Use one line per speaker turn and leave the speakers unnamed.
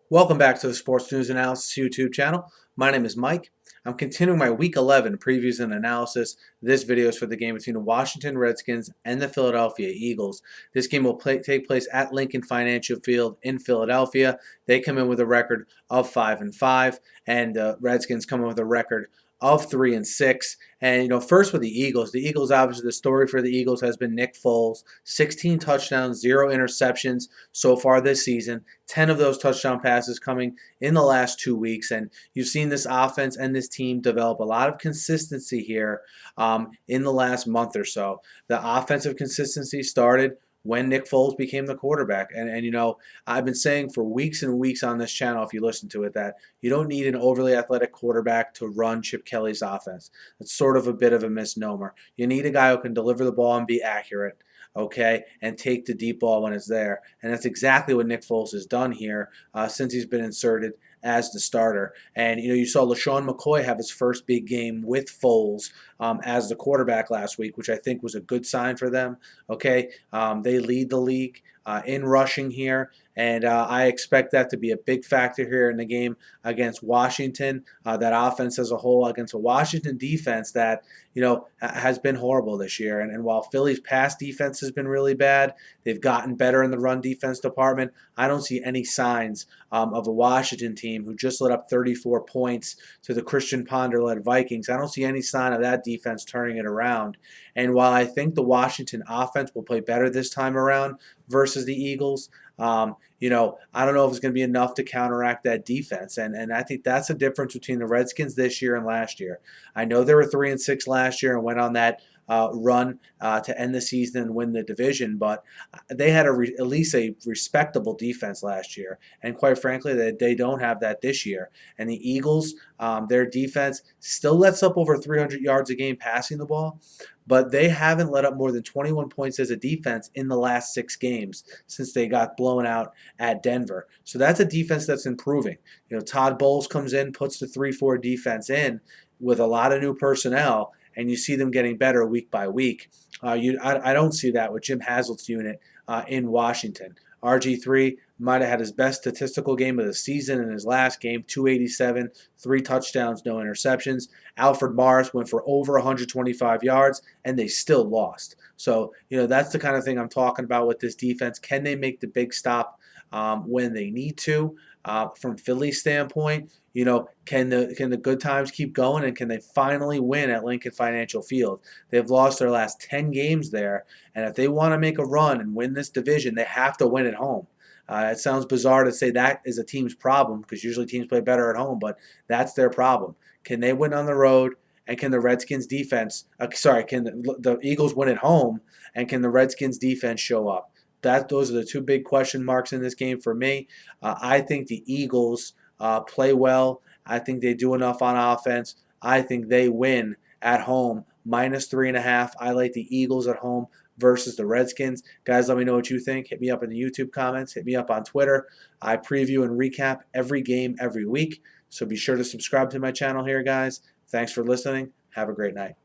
Welcome back to the Sports News Analysis YouTube channel. My name is Mike. I'm continuing my Week 11 previews and analysis. This video is for the game between the Washington Redskins and the Philadelphia Eagles. This game will take place at Lincoln Financial Field in Philadelphia. They come in with a record of 5-5, and the Redskins come in with a record of 3-6. And first with the Eagles. The Eagles, obviously, the story for the Eagles has been Nick Foles. 16 touchdowns, 0 interceptions so far this season. 10 of those touchdown passes coming in the last 2 weeks. And you've seen this offense and this team develop a lot of consistency here in the last month or so. The offensive consistency started when Nick Foles became the quarterback. And I've been saying for weeks and weeks on this channel, if you listen to it, that you don't need an overly athletic quarterback to run Chip Kelly's offense. It's sort of a bit of a misnomer. You need a guy who can deliver the ball and be accurate, okay, and take the deep ball when it's there. And that's exactly what Nick Foles has done here since he's been inserted as the starter. And you saw LaShawn McCoy have his first big game with Foles as the quarterback last week, which I think was a good sign for them. Okay, they lead the league in rushing here, and I expect that to be a big factor here in the game against Washington. That offense as a whole against a Washington defense that has been horrible this year. And while Philly's pass defense has been really bad, they've gotten better in the run defense department. I don't see any signs of a Washington team who just let up 34 points to the Christian Ponder-led Vikings. I don't see any sign of that defense turning it around. And while I think the Washington offense will play better this time around versus the Eagles, I don't know if it's going to be enough to counteract that defense. And I think that's the difference between the Redskins this year and last year. I know they were 3-6 last year and went on that run to end the season and win the division, but they had at least a respectable defense last year. And quite frankly, they don't have that this year. And the Eagles, their defense still lets up over 300 yards a game passing the ball, but they haven't let up more than 21 points as a defense in the last 6 games since they got blown out at Denver. So that's a defense that's improving. Todd Bowles comes in, puts the 3-4 defense in with a lot of new personnel, and you see them getting better week by week. I don't see that with Jim Haslett's unit in Washington. RG3 might have had his best statistical game of the season in his last game, 287, 3 touchdowns, no interceptions. Alfred Morris went for over 125 yards, and they still lost. So, that's the kind of thing I'm talking about with this defense. Can they make the big stop when they need to? From Philly's standpoint, can the good times keep going, and can they finally win at Lincoln Financial Field? They've lost their last 10 games there, and if they want to make a run and win this division, they have to win at home. It sounds bizarre to say that is a team's problem because usually teams play better at home, but that's their problem. Can they win on the road, and can the Redskins defense can the Eagles win at home, and can the Redskins defense show up? Those are the 2 big question marks in this game for me. I think the Eagles play well. I think they do enough on offense. I think they win at home, -3.5. I like the Eagles at home versus the Redskins. Guys, let me know what you think. Hit me up in the YouTube comments. Hit me up on Twitter. I preview and recap every game every week. So be sure to subscribe to my channel here, guys. Thanks for listening. Have a great night.